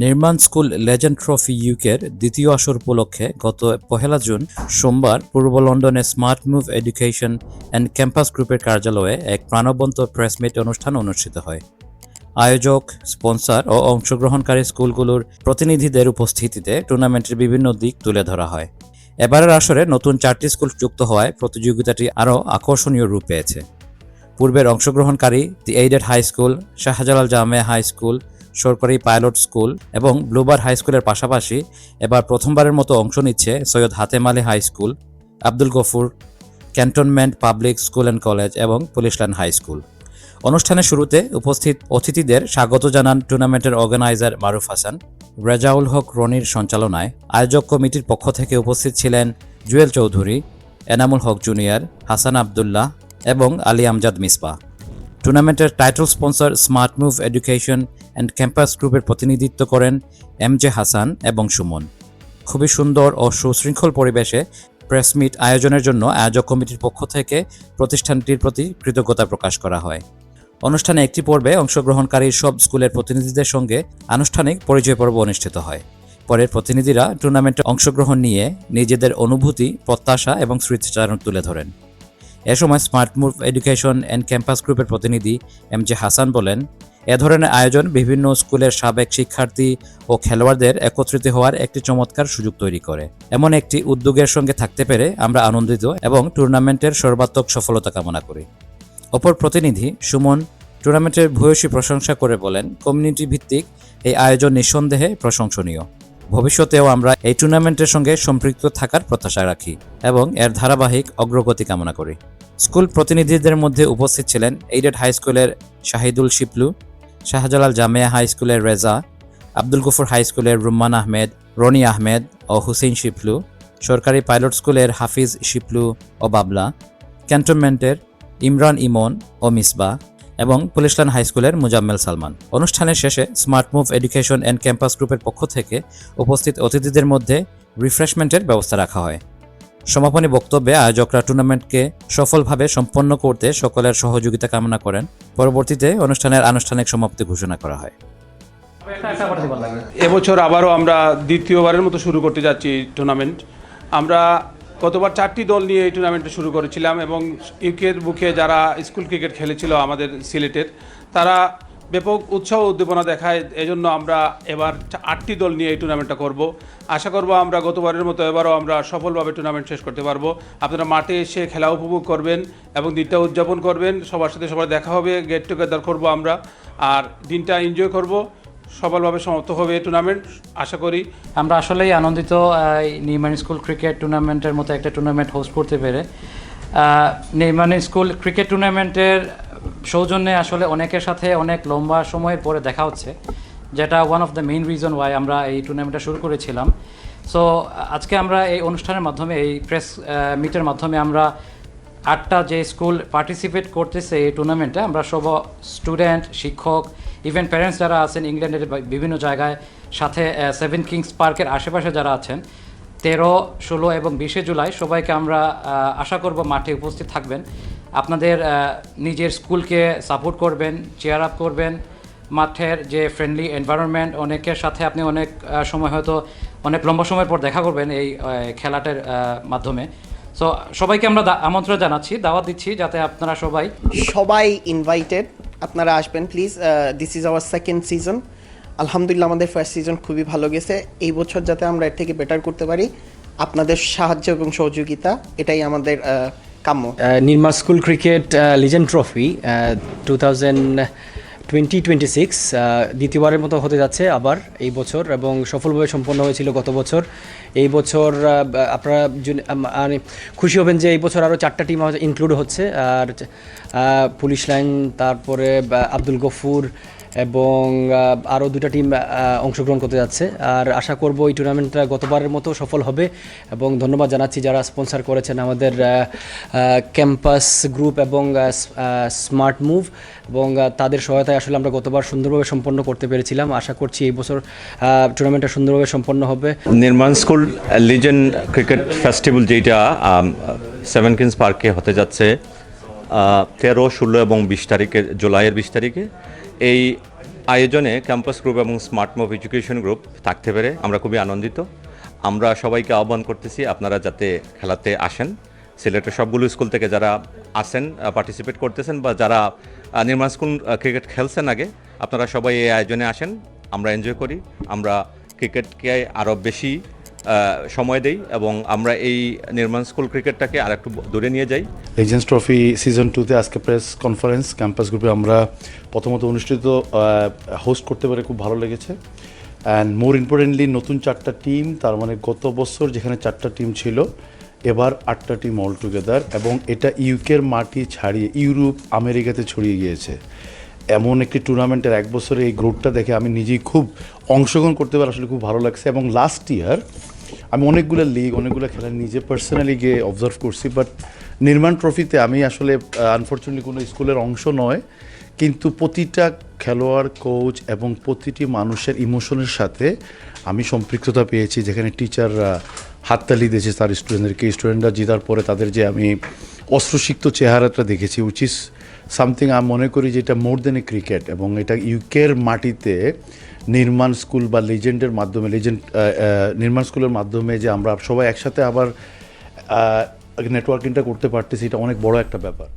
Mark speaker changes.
Speaker 1: নির্মাণ school legend trophy ইউকের দ্বিতীয় আসর উপলক্ষে গত 1 জুন সোমবার পূর্ব লন্ডনে smart move education and campus গ্রুপের কার্যালয়ে এক প্রাণবন্ত প্রেস মিট অনুষ্ঠান অনুষ্ঠিত হয়। আয়োজক, স্পন্সর ও অংশগ্রহণকারী স্কুলগুলোর প্রতিনিধিদের উপস্থিতিতে টুর্নামেন্টের বিভিন্ন দিক তুলে ধরা হয়। এবারের আসরে নতুন 4টি স্কুল যুক্ত হওয়ায় প্রতিযোগিতাটি আরও আকর্ষণীয় রূপ পেয়েছে। পূর্বের অংশগ্রহণকারী the aided high school, Shahjalal Jamia high school, সরকারি পাইলট স্কুল এবং ব্লুবার হাই স্কুলের পাশাপাশি এবার প্রথমবারের মতো অংশ নিচ্ছে Syed Hatem Ali high school, Abdul Gafur cantonment public school and college এবং পুলিশ লাইন হাই স্কুল। অনুষ্ঠানের শুরুতে উপস্থিত অতিথিদের স্বাগত জানান টুর্নামেন্টের অর্গানাইজার মারুফ হাসান। রেজাউল হক রনির সঞ্চালনায় আয়োজক কমিটির পক্ষ থেকে উপস্থিত ছিলেন জুয়েল চৌধুরী, এনামুল হক জুনিয়র, হাসান আবদুল্লাহ এবং আলী আমজাদ মিসবাহ। টুর্নামেন্টের title sponsor smart move education and campus গ্রুপের প্রতিনিধিত্ব করেন এমজে হাসান এবং সুমন। খুবই সুন্দর ও সুশৃঙ্খল পরিবেশে প্রেস মিট আয়োজনের জন্য আয়োজক কমিটির পক্ষ থেকে প্রতিষ্ঠানটির প্রতি কৃতজ্ঞতা প্রকাশ করা হয়। অনুষ্ঠানে একটি পর্বে অংশগ্রহণকারী সব স্কুলের প্রতিনিধিদের সঙ্গে আনুষ্ঠানিক পরিচয় পর্ব অনুষ্ঠিত হয়। পরে প্রতিনিধিরা টুর্নামেন্টে অংশগ্রহণ নিয়ে নিজেদের অনুভূতি, প্রত্যাশা এবং স্মৃতিচারণ তুলে ধরেন। এ সময় smart move education and campus গ্রুপের প্রতিনিধি এমজে হাসান বলেন, এ ধরনের আয়োজন বিভিন্ন স্কুলের সাবেক শিক্ষার্থী ও খেলোয়াড়দের একত্রিত হওয়ার একটি চমৎকার সুযোগ তৈরি করে। এমন একটি উদ্যোগের সঙ্গে থাকতে পেরে আমরা আনন্দিত এবং টুর্নামেন্টের সর্বাত্মক সফলতা কামনা করি। অপর প্রতিনিধি সুমন টুর্নামেন্টের ভূয়সী প্রশংসা করে বলেন, কমিউনিটি ভিত্তিক এই আয়োজন নিঃসন্দেহে প্রশংসনীয়। ভবিষ্যতেও আমরা এই টুর্নামেন্টের সঙ্গে সম্পৃক্ত থাকার প্রত্যাশা রাখি এবং এর ধারাবাহিক অগ্রগতি কামনা করি। স্কুল প্রতিনিধিদের মধ্যে উপস্থিত ছিলেন এইডেড হাই স্কুলের শাহিদুল শিপলু, শাহজালাল জামিয়া হাই স্কুলের রেজা, আব্দুল গফুর হাই স্কুলের রুম্মান আহমেদ, রনি আহমেদ ও হুসেইন শিপলু, সরকারি পাইলট স্কুলের হাফিজ শিপলু ও বাবলা, ক্যান্টনমেন্টের ইমরান ইমন ও মিসবাহ এবং পুলিশ লাইন হাই স্কুলের মুজাম্মেল সালমান। অনুষ্ঠানের শেষে smart move education and campus গ্রুপের পক্ষ থেকে উপস্থিত অতিথিদের মধ্যে রিফ্রেশমেন্টের ব্যবস্থা রাখা হয়। সমাপনী বক্তব্যে আয়োজকরা টুর্নামেন্টকে সফলভাবে সম্পন্ন করতে সকলের সহযোগিতা কামনা করেন। পরবর্তীতে অনুষ্ঠানের আনুষ্ঠানিক সমাপ্তি ঘোষণা করা হয়।
Speaker 2: এবছর আবারও আমরা দ্বিতীয়বারের মতো শুরু করতে যাচ্ছি টুর্নামেন্ট। আমরা গতবার 4টি দল নিয়ে এই টুর্নামেন্টটা শুরু করেছিলাম এবং ইউকের বুকে যারা স্কুল ক্রিকেট খেলেছিল আমাদের সিলেটের, তারা ব্যাপক উৎসাহ উদ্দীপনা দেখায়। এজন্য আমরা এবার 8টি দল নিয়ে এই টুর্নামেন্টটা করব। আশা করব আমরা গতবারের মতো এবারও আমরা সফলভাবে টুর্নামেন্ট শেষ করতে পারবো। আপনারা মাঠে এসে খেলা উপভোগ করবেন এবং দিনটা উদযাপন করবেন। সবার সাথে সবার দেখা হবে, গেট টুগেদার করব আমরা, আর দিনটা এনজয় করব। সফলভাবে সমাপ্ত হবে এই টুর্নামেন্ট আশা করি।
Speaker 3: আমরা আসলেই আনন্দিত নির্মাণ স্কুল ক্রিকেট টুর্নামেন্টের মতো একটা টুর্নামেন্ট হোস্ট করতে পেরে। নির্মাণ স্কুল ক্রিকেট টুর্নামেন্টের সৌজন্যে আসলে অনেকের সাথে অনেক লম্বা সময়ের পরে দেখা হচ্ছে, যেটা one of the main reason why আমরা এই টুর্নামেন্টটা শুরু করেছিলাম। সো আজকে আমরা এই অনুষ্ঠানের মাধ্যমে, এই প্রেস মিটের মাধ্যমে আমরা 8টা যে স্কুল পার্টিসিপেট করতেছে এই টুর্নামেন্টে, আমরা সব স্টুডেন্ট, শিক্ষক, ইভেন প্যারেন্টস যারা আছেন ইংল্যান্ডের বিভিন্ন জায়গায়, সাথে 7 কিংস পার্কের আশেপাশে যারা আছেন, 13, 16 এবং 20 জুলাই সবাইকে আমরা আশা করব মাঠে উপস্থিত থাকবেন। আপনাদের নিজের স্কুলকে সাপোর্ট করবেন, চেয়ার আপ করবেন। মাঠের যে ফ্রেন্ডলি এনভায়রনমেন্ট, অনেকের সাথে আপনি অনেক সময় হয়তো অনেক লম্বা সময়ের পর দেখা করবেন এই খেলাটার মাধ্যমে। সো সবাইকে আমরা আমন্ত্রণ জানাচ্ছি, দাওয়াত দিচ্ছি যাতে আপনারা সবাই
Speaker 4: ইনভাইটেড, আপনারা আসবেন please. This is our second season. আলহামদুলিল্লাহ আমাদের ফার্স্ট সিজন খুবই ভালো গেছে। এই বছর যাতে আমরা এর থেকে বেটার করতে পারি, আপনাদের সাহায্য এবং সহযোগিতা এটাই আমাদের কাম্য।
Speaker 5: নির্মাণ স্কুল ক্রিকেট লিজেন্ড ট্রফি 2026 দ্বিতীয়বারের মতো হতে যাচ্ছে আবার এই বছর, এবং সফলভাবে সম্পন্ন হয়েছিল গত বছর। এই বছর আপনারা মানে খুশি হবেন যে এই বছর আরও 4টা টিম ইনক্লুড হচ্ছে, আর পুলিশ লাইন, তারপরে আব্দুল গফুর এবং আরও 2টা টিম অংশগ্রহণ করতে যাচ্ছে। আর আশা করব এই টুর্নামেন্টটা গতবারের মতো সফল হবে, এবং ধন্যবাদ জানাচ্ছি যারা স্পন্সর করেছেন, আমাদের ক্যাম্পাস গ্রুপ এবং স্মার্ট মুভ, এবং তাদের সহায়তায় আসলে আমরা গতবার সুন্দরভাবে সম্পন্ন করতে পেরেছিলাম। আশা করছি এই বছর টুর্নামেন্টটা সুন্দরভাবে সম্পন্ন হবে।
Speaker 6: নির্মাণ স্কুল লিজেন্ড ক্রিকেট ফেস্টিভ্যাল যেটা 7 কিংস পার্কে হতে যাচ্ছে 13, 16 এবং 20 তারিখে, জুলাইয়ের 20 তারিখে, এই আয়োজনে ক্যাম্পাস গ্রুপ এবং স্মার্ট মুভ এডুকেশন গ্রুপ থাকতে পেরে আমরা খুবই আনন্দিত। আমরা সবাইকে আহ্বান করতেছি আপনারা যাতে খেলাতে আসেন। সিলেটের সবগুলো স্কুল থেকে যারা আসেন, পার্টিসিপেট করতেছেন বা যারা নির্মাণ স্কুল ক্রিকেট খেলছেন আগে, আপনারা সবাই এই আয়োজনে আসেন। আমরা এনজয় করি, আমরা ক্রিকেটকে আরও বেশি সময় দেই এবং আমরা এই নির্মাণ স্কুল ক্রিকেটটাকে আর একটু দূরে নিয়ে যাই।
Speaker 7: লেজেন্ডস ট্রফি সিজন 2-তে আজকে প্রেস কনফারেন্স ক্যাম্পাস গ্রুপে আমরা প্রথমত অনুষ্ঠিত হোস্ট করতে পেরে খুব ভালো লেগেছে। অ্যান্ড মোর ইম্পর্টেন্টলি নতুন 4টা টিম, তার মানে গত বছর যেখানে 4টা টিম ছিল এবার 8টা টিম অল টুগেদার, এবং এটা ইউকের মাটি ছাড়িয়ে ইউরোপ আমেরিকাতে ছড়িয়ে গিয়েছে। এমন একটি টুর্নামেন্টের এক বছরে এই গ্রুপটা দেখে আমি নিজেই খুব অংশগ্রহণ করতে পারে আসলে খুব ভালো লাগছে। এবং লাস্ট ইয়ার আমি অনেকগুলো লিগ, অনেকগুলো খেলা নিজে পার্সোনালি গিয়ে অবজার্ভ করছি, বাট নির্মাণ ট্রফিতে আমি আসলে আনফর্চুনেটলি কোনো স্কুলের অংশ নয়, কিন্তু প্রতিটা খেলোয়াড়, কোচ এবং প্রতিটি মানুষের ইমোশনের সাথে আমি সম্পৃক্ততা পেয়েছি। যেখানে টিচাররা হাততালি দিয়েছে তার স্টুডেন্টদেরকে, স্টুডেন্টরা জেতার পরে তাদের যে আমি অশ্রুসিক্ত চেহারাটা দেখেছি, উইচ ইজ সামথিং আমি মনে করি যে এটা মোর দেন এ ক্রিকেট। এবং এটা ইউকের মাটিতে নির্মাণ স্কুল বা লেজেন্ডের মাধ্যমে, নির্মাণ স্কুলের মাধ্যমে যে আমরা সবাই একসাথে আবার নেটওয়ার্কিংটা করতে পারতেছি, এটা অনেক বড় একটা ব্যাপার।